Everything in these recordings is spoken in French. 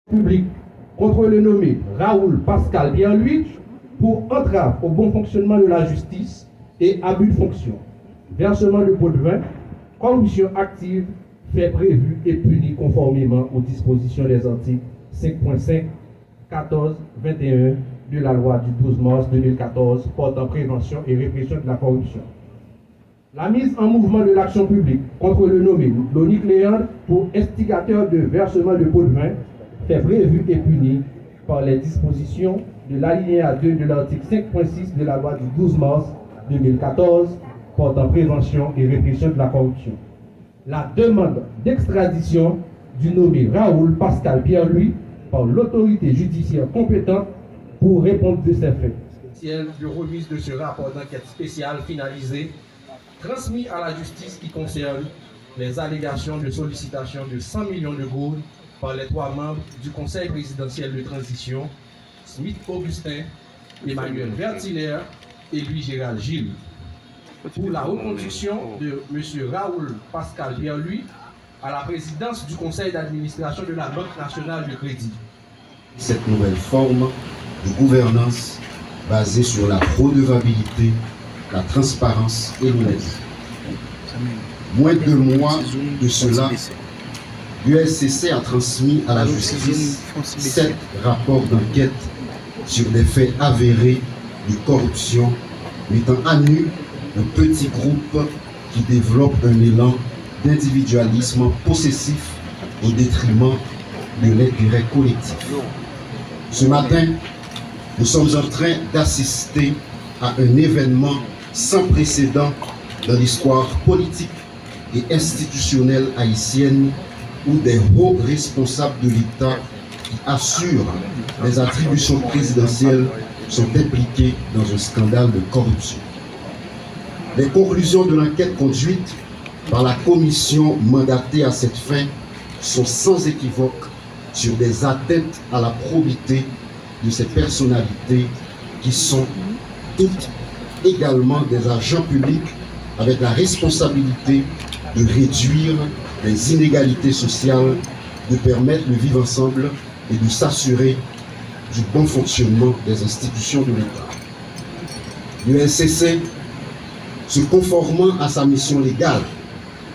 public contre le nommé Raoul Pascal Pierre-Louis pour entrave au bon fonctionnement de la justice et abus de fonction, versement de pots de vin, corruption active, fait prévu et puni conformément aux dispositions des articles 5.5, 14, 21 de la loi du 12 mars 2014 portant prévention et répression de la corruption. La mise en mouvement de l'action publique contre le nommé Lonique Léandre pour instigateur de versement de pots de vin fait prévu et puni par les dispositions de l'alinéa 2 de l'article 5.6 de la loi du 12 mars 2014 portant prévention et répression de la corruption. La demande d'extradition du nommé Raoul Pascal Pierre-Louis par l'autorité judiciaire compétente pour répondre de ces faits. De remise de ce rapport d'enquête spéciale finalisé, transmis à la justice qui concerne les allégations de sollicitation de 100 millions de gourdes par les 3 membres du Conseil présidentiel de transition, Smith Augustin, Emmanuel Vertiller et Louis-Gérald Gilles, pour la reconduction de M. Raoul Pascal Pierre-Louis à la présidence du Conseil d'administration de la Banque nationale de crédit. Cette nouvelle forme de gouvernance basée sur la redevabilité, la transparence et l'honnêteté. Moins de 2 mois de cela, l'USCC a transmis à la justice 7 rapports d'enquête sur des faits avérés de corruption, mettant à nu un petit groupe qui développe un élan d'individualisme possessif au détriment de l'intérêt collectif. Ce matin, nous sommes en train d'assister à un événement sans précédent dans l'histoire politique et institutionnelle haïtienne où des hauts responsables de l'État qui assurent les attributions présidentielles sont impliqués dans un scandale de corruption. Les conclusions de l'enquête conduite par la commission mandatée à cette fin sont sans équivoque sur des atteintes à la probité de ces personnalités qui sont toutes également des agents publics avec la responsabilité de réduire les inégalités sociales, de permettre le vivre ensemble et de s'assurer du bon fonctionnement des institutions de l'État. L'USCC, se conformant à sa mission légale,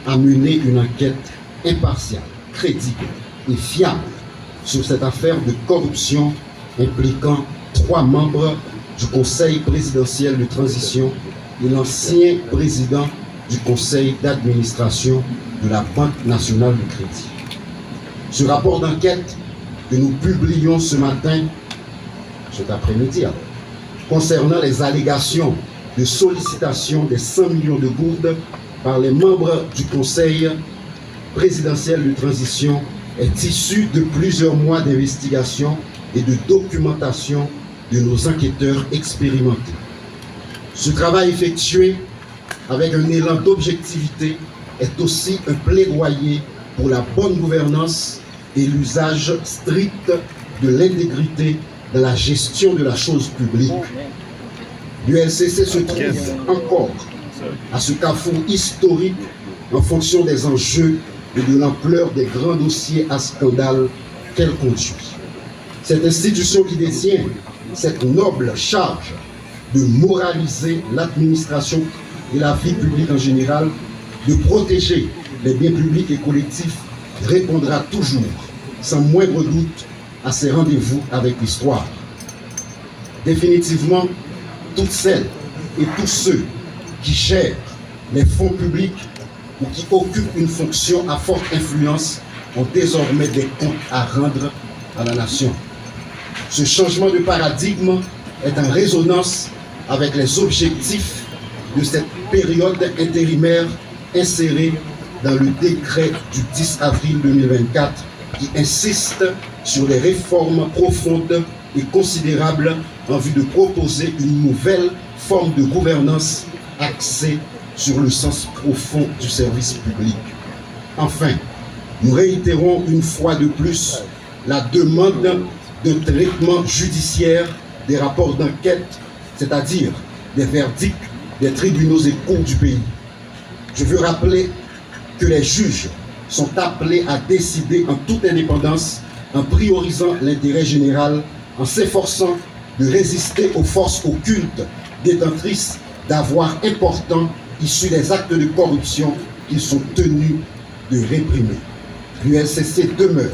a mené une enquête impartiale, crédible et fiable sur cette affaire de corruption impliquant 3 membres du Conseil présidentiel de transition et l'ancien président du Conseil d'administration de la Banque nationale de crédit. Ce rapport d'enquête que nous publions ce matin, cet après-midi, concernant les allégations de sollicitation des 100 millions de gourdes par les membres du Conseil présidentiel de transition est issu de plusieurs mois d'investigation et de documentation de nos enquêteurs expérimentés. Ce travail effectué avec un élan d'objectivité est aussi un plaidoyer pour la bonne gouvernance et l'usage strict de l'intégrité dans la gestion de la chose publique. L'ULCC se trouve encore à ce carrefour historique en fonction des enjeux et de l'ampleur des grands dossiers à scandale qu'elle conduit. Cette institution qui détient cette noble charge de moraliser l'administration et la vie publique en général, de protéger les biens publics et collectifs, répondra toujours, sans moindre doute, à ses rendez-vous avec l'histoire. Définitivement, toutes celles et tous ceux qui gèrent les fonds publics ou qui occupent une fonction à forte influence ont désormais des comptes à rendre à la nation. Ce changement de paradigme est en résonance avec les objectifs de cette période intérimaire insérée dans le décret du 10 avril 2024 qui insiste sur les réformes profondes et considérables en vue de proposer une nouvelle forme de gouvernance axée sur le sens profond du service public. Enfin, nous réitérons une fois de plus la demande de traitement judiciaire des rapports d'enquête, c'est-à-dire des verdicts des tribunaux et cours du pays. Je veux rappeler que les juges sont appelés à décider en toute indépendance en priorisant l'intérêt général, en s'efforçant de résister aux forces occultes détentrices d'avoirs importants issus des actes de corruption qu'ils sont tenus de réprimer. L'UNCC demeure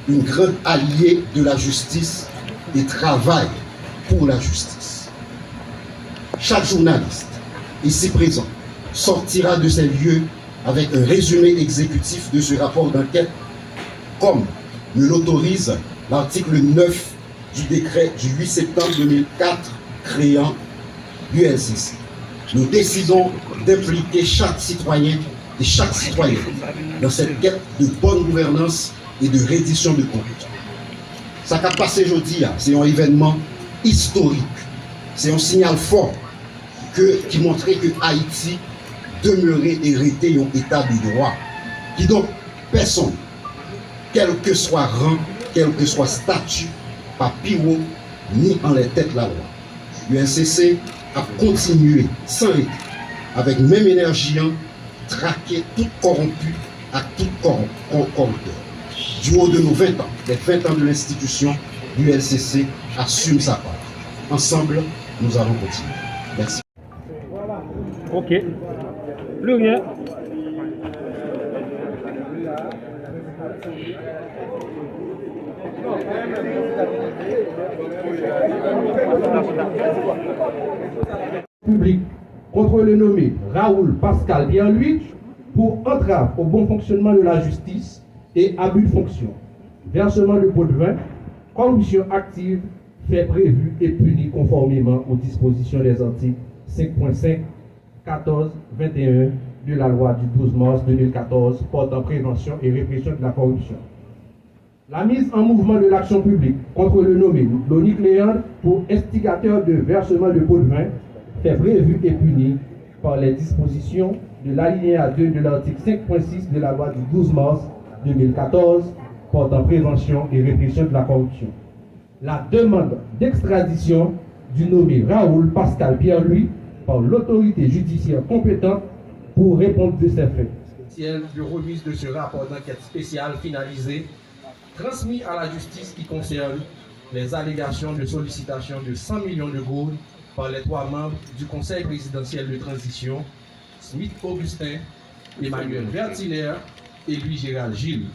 une grande alliée de la justice et travaille pour la justice. Chaque journaliste ici présent sortira de ces lieux avec un résumé exécutif de ce rapport d'enquête, comme le l'autorise l'article 9 du décret du 8 septembre 2004 créant l'UNCC. Nous décidons d'impliquer chaque citoyen et chaque citoyenne dans cette quête de bonne gouvernance et de reddition de comptes. Ça qu'a passé aujourd'hui, c'est un événement historique. C'est un signal fort qui montrait que Haïti demeurait et restait un état de droit. Qui donc, personne, quel que soit rang, quel que soit statut, pas piro, ni en les têtes la loi. L'UNCC a continué sans arrêt, avec même énergie, traquer tout corrompu à tout corrupteur. Du haut de nos 20 ans, les 20 ans de l'institution, l'UNCC assume sa part. Ensemble, nous allons continuer. Merci. Ok. Plus rien. Public contre le nommé Raoul Pascal Pierre-Louis pour entrave au bon fonctionnement de la justice et abus de fonction, versement de pots de vin, corruption active, fait prévu et puni conformément aux dispositions des articles 5.5, 14, 21 de la loi du 12 mars 2014 portant prévention et répression de la corruption. La mise en mouvement de l'action publique contre le nommé Lonique Léandre pour instigateur de versement de pots de vin fait prévu et puni par les dispositions de l'alinéa 2 de l'article 5.6 de la loi du 12 mars 2014 portant prévention et répression de la corruption. La demande d'extradition du nommé Raoul Pascal Pierre-Louis par l'autorité judiciaire compétente pour répondre de ces faits. De remise de ce rapport d'enquête spéciale finalisé, transmis à la justice qui concerne les allégations de sollicitation de 100 millions de gourdes par les 3 membres du Conseil présidentiel de transition, Smith Augustin, Emmanuel Vertiller et Louis-Gérald Gilles,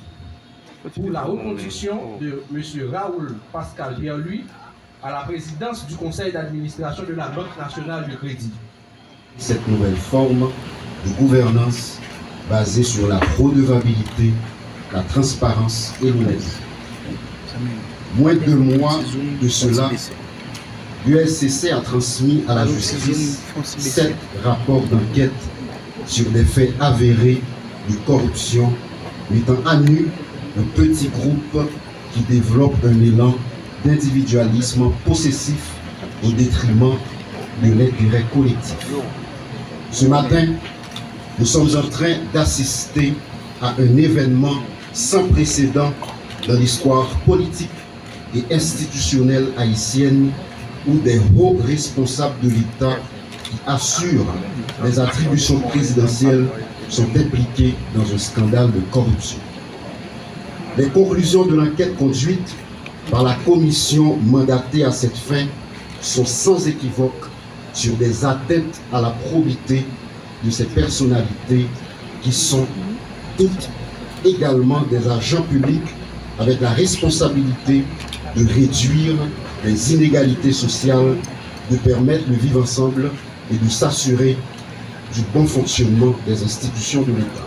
pour la reconduction de M. Raoul Pascal Pierre-Louis à la présidence du conseil d'administration de la Banque nationale de crédit. Cette nouvelle forme de gouvernance basée sur la redevabilité, la transparence et l'honnêteté. Moins de 2 mois de cela, l'UNCC a transmis à la justice 7 rapports d'enquête sur des faits avérés de corruption, mettant à nu un petit groupe qui développe un élan d'individualisme possessif au détriment de l'intérêt collectif. Ce matin, nous sommes en train d'assister à un événement sans précédent dans l'histoire politique et institutionnelle haïtienne où des hauts responsables de l'État qui assurent les attributions présidentielles sont impliqués dans un scandale de corruption. Les conclusions de l'enquête conduite par la commission mandatée à cette fin sont sans équivoque sur des atteintes à la probité de ces personnalités qui sont toutes également des agents publics avec la responsabilité de réduire les inégalités sociales, de permettre le vivre ensemble et de s'assurer du bon fonctionnement des institutions de l'État.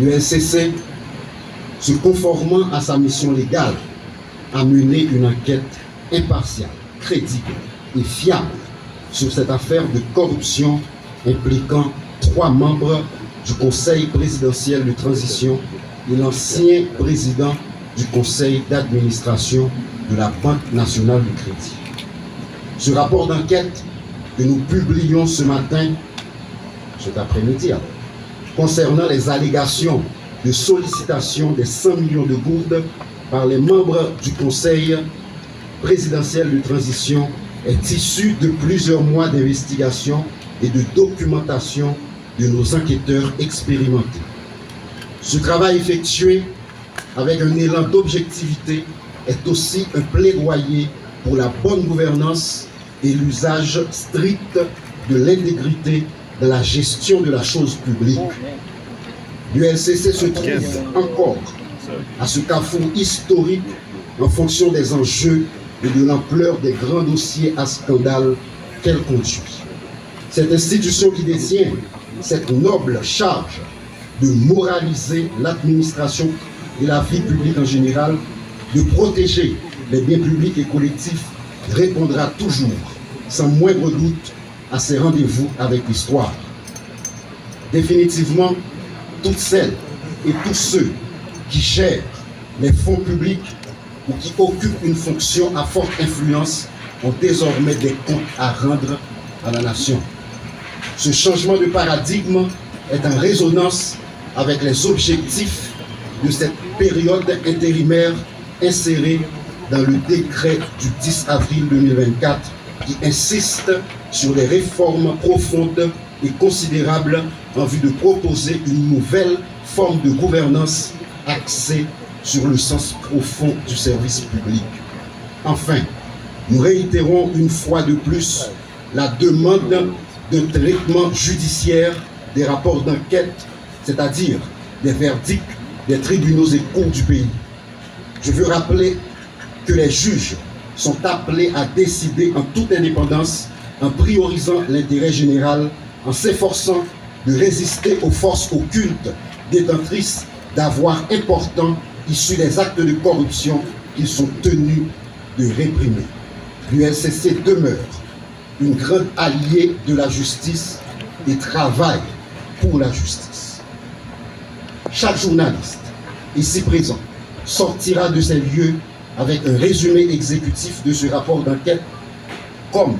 L'UNCC, se conformant à sa mission légale, a mené une enquête impartiale, crédible et fiable sur cette affaire de corruption impliquant 3 membres du Conseil présidentiel de transition et l'ancien président du Conseil d'administration de la Banque nationale du crédit. Ce rapport d'enquête que nous publions ce matin, cet après-midi, concernant les allégations de sollicitation des 100 millions de gourdes par les membres du Conseil présidentiel de transition est issu de plusieurs mois d'investigation et de documentation de nos enquêteurs expérimentés. Ce travail effectué avec un élan d'objectivité, est aussi un plaidoyer pour la bonne gouvernance et l'usage strict de l'intégrité dans la gestion de la chose publique. L'ULCC se trouve encore à ce carrefour historique en fonction des enjeux et de l'ampleur des grands dossiers à scandale qu'elle conduit. Cette institution qui détient cette noble charge de moraliser l'administration et la vie publique en général, de protéger les biens publics et collectifs, répondra toujours, sans moindre doute, à ses rendez-vous avec l'histoire. Définitivement, toutes celles et tous ceux qui gèrent les fonds publics ou qui occupent une fonction à forte influence ont désormais des comptes à rendre à la nation. Ce changement de paradigme est en résonance avec les objectifs de cette période intérimaire insérée dans le décret du 10 avril 2024 qui insiste sur les réformes profondes et considérables en vue de proposer une nouvelle forme de gouvernance axée sur le sens profond du service public. Enfin, nous réitérons une fois de plus la demande d'un traitement judiciaire des rapports d'enquête, c'est-à-dire des verdicts des tribunaux et cours du pays. Je veux rappeler que les juges sont appelés à décider en toute indépendance, en priorisant l'intérêt général, en s'efforçant de résister aux forces occultes détentrices d'avoirs importants issus des actes de corruption qu'ils sont tenus de réprimer. L'ULCC demeure une grande alliée de la justice et travaille pour la justice. Chaque journaliste ici présent sortira de ces lieux avec un résumé exécutif de ce rapport d'enquête, comme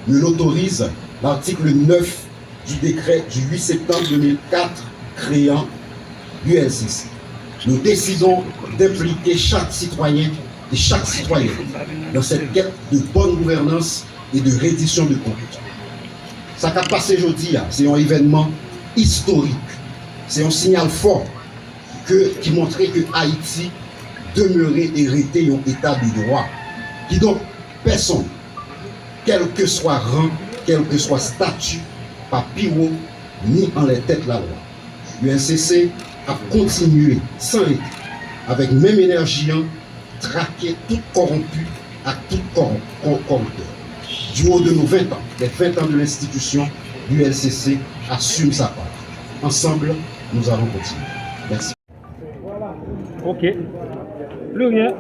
me l'autorise l'article 9 du décret du 8 septembre 2004 créant l'ULCC. Nous décidons d'impliquer chaque citoyen et chaque citoyenne dans cette quête de bonne gouvernance et de reddition de comptes. Ça qu'a passé aujourd'hui, c'est un événement historique. C'est un signal fort qui montrait que Haïti demeurait et était un état de droit. Qui donc, personne, quel que soit rang, quel que soit statut, pas piro, ni en les têtes la loi. L'ULCC a continué sans arrêt, avec même énergie, traquer tout corrompu à tout corrupteur. Du haut de nos 20 ans, les 20 ans de l'institution, l'ULCC assume sa part. Ensemble, nous allons continuer. Merci. Ok. Plus rien.